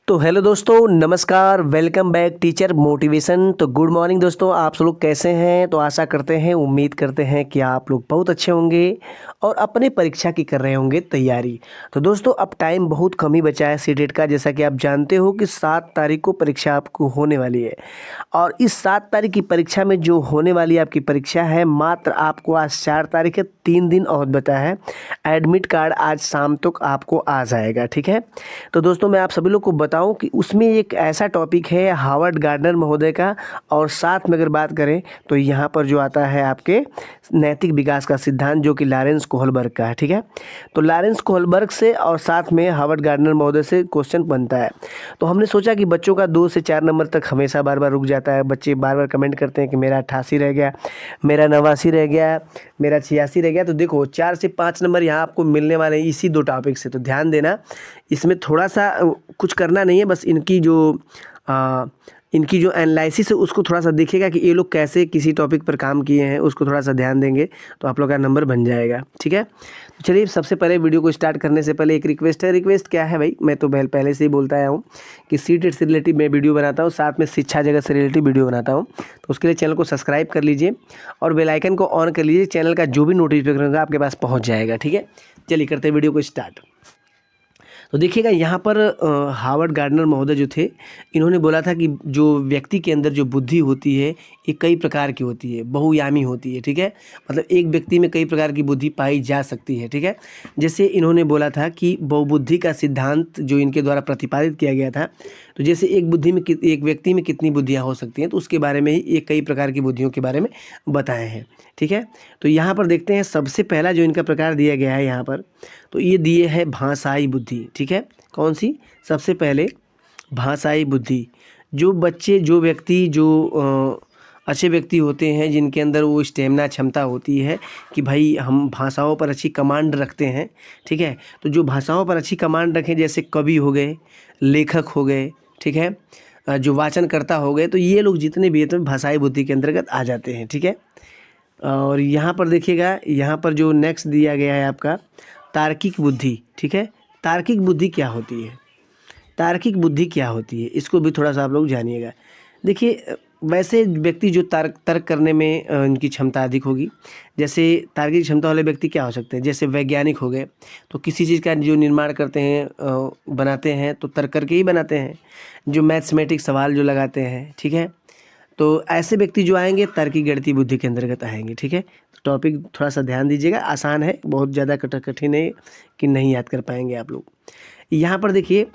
तो हेलो दोस्तों, नमस्कार। Welcome back teacher motivation. तो गुड मॉर्निंग दोस्तों, आप सब लोग कैसे हैं? तो आशा करते हैं, उम्मीद करते हैं कि आप लोग बहुत अच्छे होंगे और अपने परीक्षा की कर रहे होंगे तैयारी। तो दोस्तों, अब टाइम बहुत कम ही बचा है सीटेट का। जैसा कि आप जानते हो कि 7 तारीख को परीक्षा आपको होने वाली है और इस 7 तारीख की परीक्षा में जो होने वाली आपकी परीक्षा है, मात्र आपको आज 4 तारीख है, 3 दिन और बता है। एडमिट कार्ड आज शाम तक आपको आ जाएगा, ठीक है। तो दोस्तों, मैं आप सभी लोग को बताऊं कि उसमें एक ऐसा टॉपिक है हावर्ड गार्डनर महोदय का, और साथ में अगर बात करें तो यहाँ पर जो आता है आपके नैतिक विकास का सिद्धांत, जो कि लॉरेंस कोहलबर्ग का है, ठीक है। तो लॉरेंस कोहलबर्ग से और साथ में हावर्ड गार्डनर महोदय से क्वेश्चन बनता है। तो हमने सोचा कि बच्चों का 2 से 4 नंबर तक हमेशा बार बार रुक जाता है। बच्चे बार बार कमेंट करते हैं कि मेरा 88 रह गया, मेरा 89 रह गया, मेरा 86 रह गया। तो देखो, 4 से 5 नंबर यहाँ आपको मिलने वाले हैं इसी 2 टॉपिक से। तो ध्यान देना, इसमें थोड़ा सा कुछ करना नहीं है, बस इनकी जो एनालिसिस है उसको थोड़ा सा देखिएगा कि ये लोग कैसे किसी टॉपिक पर काम किए हैं, उसको थोड़ा सा ध्यान देंगे तो आप लोग का नंबर बन जाएगा, ठीक है। तो चलिए, सबसे पहले वीडियो को स्टार्ट करने से पहले एक रिक्वेस्ट है। रिक्वेस्ट क्या है भाई, मैं तो पहले से ही बोलता आया हूँ कि सीटेट से रिलेटिव मैं वीडियो बनाता हूँ, साथ में शिक्षा जगत से रिलेटिव वीडियो बनाता हूँ। तो उसके लिए चैनल को सब्सक्राइब कर लीजिए और बेल आइकन को ऑन कर लीजिए। चैनल का जो भी नोटिफिकेशन होगा आपके पास पहुँच जाएगा, ठीक है। चलिए, करते हैं वीडियो को स्टार्ट। तो देखिएगा, यहाँ पर हावर्ड गार्डनर महोदय जो थे, इन्होंने बोला था कि जो व्यक्ति के अंदर जो बुद्धि होती है, ये कई प्रकार की होती है, बहुयामी होती है, ठीक है। मतलब एक व्यक्ति में कई प्रकार की बुद्धि पाई जा सकती है, ठीक है। जैसे इन्होंने बोला था कि बहुबुद्धि का सिद्धांत जो इनके द्वारा प्रतिपादित किया गया था, तो जैसे एक व्यक्ति में कितनी बुद्धियाँ हो सकती हैं, तो उसके बारे में ही एक कई प्रकार की बुद्धियों के बारे में बताए हैं, ठीक है। तो यहाँ पर देखते हैं, सबसे पहला जो इनका प्रकार दिया गया है यहाँ पर, तो ये दिए है भाषाई बुद्धि, ठीक है। कौन सी? सबसे पहले भाषाई बुद्धि। जो व्यक्ति अच्छे व्यक्ति होते हैं, जिनके अंदर वो स्टेमिना क्षमता होती है कि भाई हम भाषाओं पर अच्छी कमांड रखते हैं, ठीक है। तो जो भाषाओं पर अच्छी कमांड रखें, जैसे कवि हो गए, लेखक हो गए, ठीक है, जो वाचनकर्ता हो गए, तो ये लोग जितने भी हैं तो भाषाई बुद्धि के अंतर्गत आ जाते हैं, ठीक है। और यहाँ पर देखिएगा, यहाँ पर जो नेक्स्ट दिया गया है आपका तार्किक बुद्धि, ठीक है। तार्किक बुद्धि क्या होती है? तार्किक बुद्धि क्या होती है, इसको भी थोड़ा सा आप लोग जानिएगा। देखिए, वैसे व्यक्ति जो तर्क करने में इनकी क्षमता अधिक होगी। जैसे तार्किक क्षमता वाले व्यक्ति क्या हो सकते हैं? जैसे वैज्ञानिक हो गए, तो किसी चीज़ का जो निर्माण करते हैं, बनाते हैं, तो तर्क करके ही बनाते हैं। जो मैथमेटिक सवाल जो लगाते हैं, ठीक है, तो ऐसे व्यक्ति जो आएंगे तार्किक गणितीय बुद्धि के अंतर्गत आएंगे, ठीक है। तो टॉपिक थोड़ा सा ध्यान दीजिएगा, आसान है, बहुत ज़्यादा कठिन है कि नहीं याद कर पाएंगे आप लोग। यहाँ पर देखिए,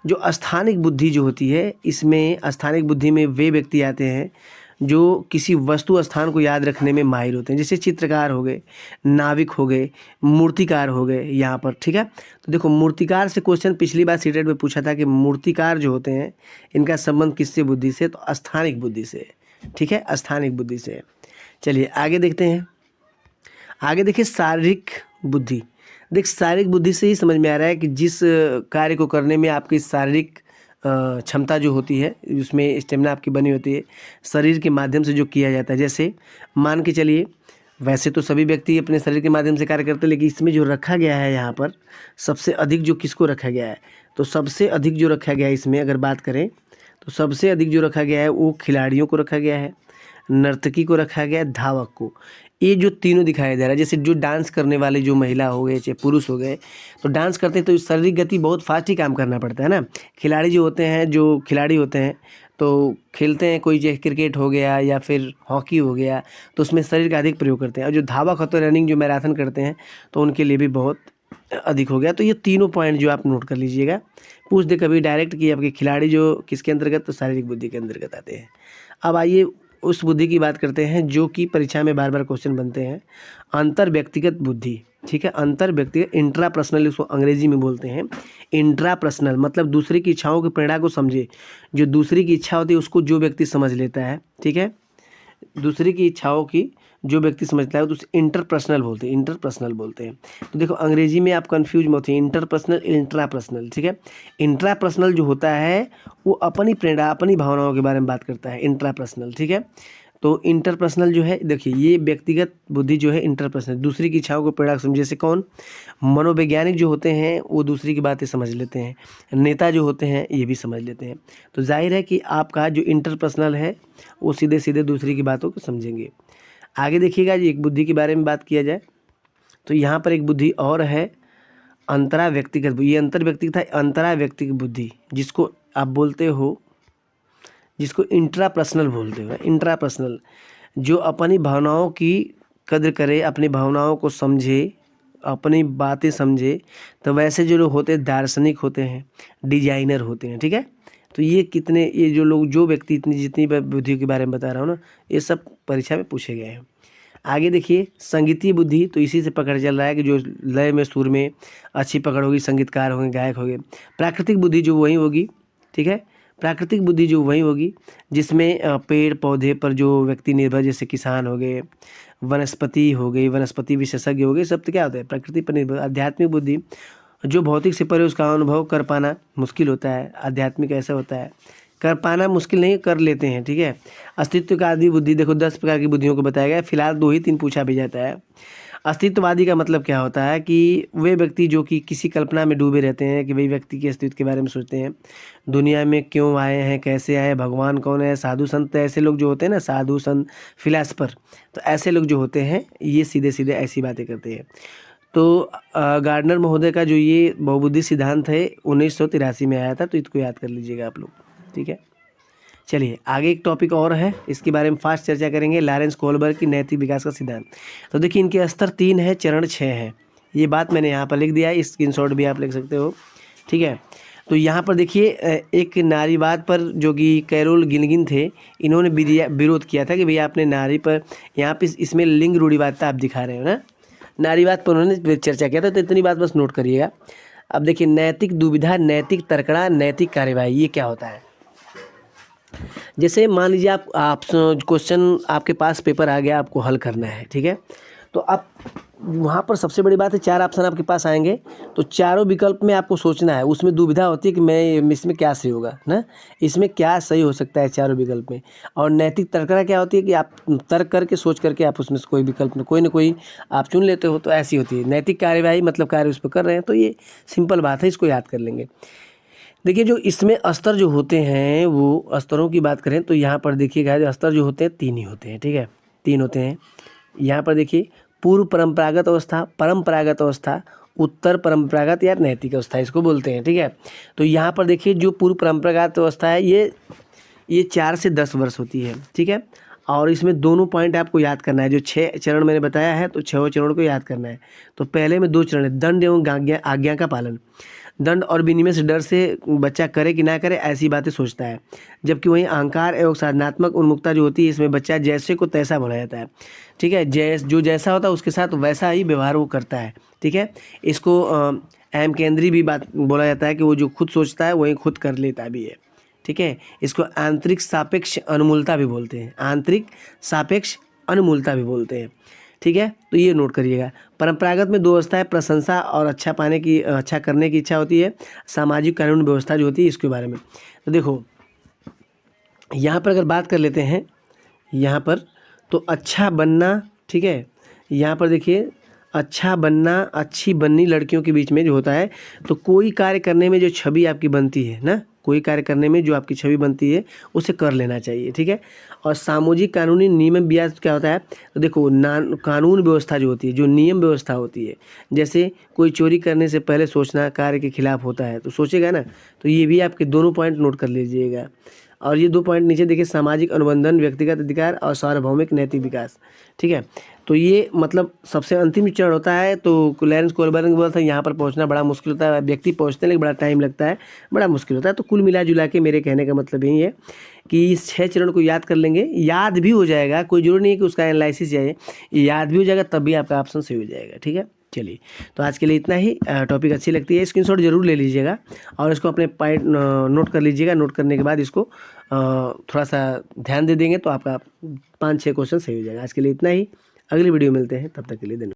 जो स्थानिक बुद्धि जो होती है, इसमें स्थानिक बुद्धि में वे व्यक्ति आते हैं जो किसी वस्तु स्थान को याद रखने में माहिर होते हैं। जैसे चित्रकार हो गए, नाविक हो गए, मूर्तिकार हो गए यहाँ पर, ठीक है। तो देखो, मूर्तिकार से क्वेश्चन पिछली बार सीटेट में पूछा था कि मूर्तिकार जो होते हैं, इनका संबंध किससे बुद्धि से? तो स्थानिक बुद्धि से, ठीक है, स्थानिक बुद्धि से। चलिए आगे देखते हैं। आगे देखिए, शारीरिक बुद्धि। देख, शारीरिक बुद्धि से ही समझ में आ रहा है कि जिस कार्य को करने में आपकी शारीरिक क्षमता जो होती है, उसमें स्टेमिना आपकी बनी होती है, शरीर के माध्यम से जो किया जाता है। जैसे मान के चलिए, वैसे तो सभी व्यक्ति अपने शरीर के माध्यम से कार्य करते हैं, लेकिन इसमें जो रखा गया है यहाँ पर सबसे अधिक, जो किसको रखा गया है, तो सबसे अधिक जो रखा गया है इसमें अगर बात करें, तो सबसे अधिक जो रखा गया है वो खिलाड़ियों को रखा गया है, नर्तकी को रखा गया है, धावक को। ये जो तीनों दिखाया जा रहा है, जैसे जो डांस करने वाले जो महिला हो गए चाहे पुरुष हो गए, तो डांस करते हैं तो शारीरिक गति बहुत फास्ट ही काम करना पड़ता है ना। खिलाड़ी जो होते हैं, जो खिलाड़ी होते हैं, तो खेलते हैं, कोई चाहे क्रिकेट हो गया या फिर हॉकी हो गया, तो उसमें शरीर का अधिक प्रयोग करते हैं। और जो धावक होते हैं, रनिंग जो मैराथन करते हैं, तो उनके लिए भी बहुत अधिक हो गया। तो ये तीनों पॉइंट जो आप नोट कर लीजिएगा। पूछ दे कभी डायरेक्ट कि आपके खिलाड़ी जो किसके अंतर्गत, तो शारीरिक बुद्धि के अंतर्गत आते हैं। अब आइए उस बुद्धि की बात करते हैं जो कि परीक्षा में बार बार क्वेश्चन बनते हैं, अंतर व्यक्तिगत बुद्धि, ठीक है। अंतर व्यक्तिगत, इंट्रापर्सनल इसको अंग्रेजी में बोलते हैं। इंट्रापर्सनल मतलब दूसरे की इच्छाओं की प्रेरणा को समझे। जो दूसरी की इच्छा होती है उसको जो व्यक्ति समझ लेता है, ठीक है, दूसरे की इच्छाओं की जो व्यक्ति समझता है तो उसे इंटरपर्सनल बोलते हैं, इंटरपर्सनल बोलते हैं। तो देखो, अंग्रेजी में आप कंफ्यूज मत होइए, इंटरपर्सनल, इंट्रापर्सनल, ठीक है। इंट्रापर्सनल जो होता है वो अपनी प्रेरणा, अपनी भावनाओं के बारे में बात करता है, इंट्रापर्सनल, ठीक है। तो इंटरपर्सनल जो है, देखिए ये व्यक्तिगत बुद्धि जो है इंटरपर्सनल, दूसरी की इच्छाओं को प्रेरक समझे। जैसे कौन? मनोवैज्ञानिक जो होते हैं वो दूसरी की बातें समझ लेते हैं, नेता जो होते हैं ये भी समझ लेते हैं। तो जाहिर है कि आपका जो इंटरपर्सनल है वो सीधे सीधे दूसरी की बातों को समझेंगे। आगे देखिएगा जी, एक बुद्धि के बारे में बात किया जाए तो यहाँ पर एक बुद्धि और है, अंतरा व्यक्तिगत। ये अंतर व्यक्तिगत है, अंतरा व्यक्तिगत बुद्धि, जिसको आप बोलते हो, जिसको इंट्रापर्सनल बोलते हो। इंट्रापर्सनल जो अपनी भावनाओं की कद्र करे, अपनी भावनाओं को समझे, अपनी बातें समझे। तो वैसे जो लोग होते हैं दार्शनिक होते हैं, डिजाइनर होते हैं, ठीक है। तो ये कितने, ये जो लोग, जो व्यक्ति इतनी जितनी बुद्धि के बारे में बता रहा हूँ ना, ये सब परीक्षा में पूछे गए हैं। आगे देखिए संगीतीय बुद्धि, तो इसी से पकड़ चल रहा है कि जो लय में, सुर में अच्छी पकड़ होगी, संगीतकार होंगे, गायक होंगे। प्राकृतिक बुद्धि जो वही होगी, ठीक है। प्राकृतिक बुद्धि जो वही होगी जिसमें पेड़ पौधे पर जो व्यक्ति निर्भर, जैसे किसान हो गए, वनस्पति हो गई, वनस्पति विशेषज्ञ हो गए, सब तो क्या होता है? प्रकृति पर निर्भर। आध्यात्मिक बुद्धि जो भौतिक से परे, उसका अनुभव कर पाना मुश्किल होता है। आध्यात्मिक ऐसा होता है, कर पाना मुश्किल नहीं, कर लेते हैं, ठीक है। अस्तित्ववादी बुद्धि, देखो 10 प्रकार की बुद्धियों को बताया गया है, फिलहाल 2 ही 3 पूछा भी जाता है। अस्तित्ववादी का मतलब क्या होता है कि वे व्यक्ति जो कि किसी कल्पना में डूबे रहते हैं, कि भाई व्यक्ति के अस्तित्व के बारे में सोचते हैं, दुनिया में क्यों आए हैं, कैसे आए, भगवान कौन है, साधु संत, ऐसे लोग जो होते हैं ना, साधु संत, फिलासफर, तो ऐसे लोग जो होते हैं ये सीधे सीधे ऐसी बातें करते हैं। तो गार्डनर महोदय का जो ये बहुबुद्धि सिद्धांत है 1983 में आया था, तो इसको याद कर लीजिएगा आप लोग, ठीक है। चलिए आगे एक टॉपिक और है, इसके बारे में फास्ट चर्चा करेंगे, लॉरेंस कोहलबर्ग की नैतिक विकास का सिद्धांत। तो देखिए इनके स्तर 3 है, चरण 6 है। ये बात मैंने यहाँ पर लिख दिया है, स्क्रीनशॉट भी आप लिख सकते हो, ठीक है। तो यहाँ पर देखिए एक नारीवाद पर जो कि कैरोल गिलगिन थे, इन्होंने विरोध किया था कि भैया आपने नारी पर, यहाँ पे इसमें लिंग रूढ़िवादिता आप दिखा रहे हो ना, नारीवाद पर उन्होंने चर्चा किया था। तो इतनी बात बस नोट करिएगा। अब देखिए नैतिक दुविधा, नैतिक तर्कड़ा, नैतिक कार्यवाही, ये क्या होता है? जैसे मान लीजिए आप क्वेश्चन आपके पास पेपर आ गया, आपको हल करना है, ठीक है। तो आप वहाँ पर सबसे बड़ी बात है 4 ऑप्शन आपके पास आएंगे, तो चारों विकल्प में आपको सोचना है। उसमें दुविधा होती है कि मैं इसमें क्या सही होगा ना, इसमें क्या सही हो सकता है चारों विकल्प में। और नैतिक तर्कड़ा क्या होती है कि आप तर्क करके, सोच करके आप उसमें से कोई विकल्प में कोई ना कोई आप चुन लेते हो, तो ऐसी होती है। नैतिक कार्यवाही मतलब कार्य उस पर कर रहे हैं, तो ये सिंपल बात है, इसको याद कर लेंगे। देखिए जो इसमें स्तर जो होते हैं, वो स्तरों की बात करें तो यहाँ पर देखिएगा जो स्तर जो होते हैं 3 ही होते हैं, ठीक है, 3 होते हैं। यहाँ पर देखिए पूर्व परंपरागत अवस्था, परंपरागत अवस्था, उत्तर परंपरागत या नैतिक अवस्था इसको बोलते हैं, ठीक है। तो यहाँ पर देखिए जो पूर्व परंपरागत अवस्था है ये 4 से 10 वर्ष होती है, ठीक है। और इसमें दोनों पॉइंट आपको याद करना है, जो 6 चरण मैंने बताया है, तो 6 चरण को याद करना है। तो पहले में 2 चरण है, दंड एवं आज्ञा का पालन। दंड और विनिमय से डर से बच्चा करे कि ना करे ऐसी बातें सोचता है। जबकि वहीं अहंकार एवं साधनात्मक उन्मुक्ता जो होती है, इसमें बच्चा जैसे को तैसा बोला जाता है, ठीक है। जो जैसा होता है उसके साथ वैसा ही व्यवहार वो करता है, ठीक है। इसको अहम केंद्री भी बात बोला जाता है कि वो जो खुद सोचता है वही खुद कर लेता भी है, ठीक है। इसको आंतरिक सापेक्ष अनुमूलता भी बोलते हैं, आंतरिक सापेक्ष अनुमूलता भी बोलते हैं, ठीक है। तो ये नोट करिएगा। परंपरागत में 2 अवस्था है, प्रशंसा और अच्छा करने की इच्छा होती है। सामाजिक कानून व्यवस्था जो होती है इसके बारे में। तो देखो यहाँ पर अगर बात कर लेते हैं, यहाँ पर तो अच्छा बनना, ठीक है। यहाँ पर देखिए अच्छा बनना, अच्छी बननी लड़कियों के बीच में जो होता है, तो कोई कार्य करने में जो छवि आपकी बनती है ना, कोई कार्य करने में जो आपकी छवि बनती है उसे कर लेना चाहिए, ठीक है। और सामाजिक कानूनी नियम ब्याज क्या होता है, तो देखो कानून व्यवस्था जो होती है, जो नियम व्यवस्था होती है, जैसे कोई चोरी करने से पहले सोचना कार्य के खिलाफ होता है, तो सोचेगा ना। तो ये भी आपके दोनों पॉइंट नोट कर लीजिएगा। और ये 2 पॉइंट नीचे देखिए, सामाजिक अनुबंधन, व्यक्तिगत अधिकार और सार्वभौमिक नैतिक विकास, ठीक है। तो ये मतलब सबसे अंतिम चरण होता है। तो लॉरेंस कोहलबर्ग ने बोला था यहाँ पर पहुँचना बड़ा मुश्किल होता है, व्यक्ति पहुँचते लेकिन बड़ा टाइम लगता है, बड़ा मुश्किल होता है। तो कुल मिला जुला के मेरे कहने का मतलब यही है कि इस 6 चरण को याद कर लेंगे, याद भी हो जाएगा, कोई जरूरी नहीं है कि उसका एनालिसिस चाहिए, याद भी हो जाएगा तब भी आपका ऑप्शन सही हो जाएगा, ठीक है। चलिए तो आज के लिए इतना ही। टॉपिक अच्छी लगती है स्क्रीनशॉट जरूर ले लीजिएगा और इसको अपने पॉइंट नोट कर लीजिएगा। नोट करने के बाद इसको थोड़ा सा ध्यान दे देंगे तो आपका 5-6 क्वेश्चन सही हो जाएगा। आज के लिए इतना ही, अगली वीडियो मिलते हैं, तब तक के लिए धन्यवाद।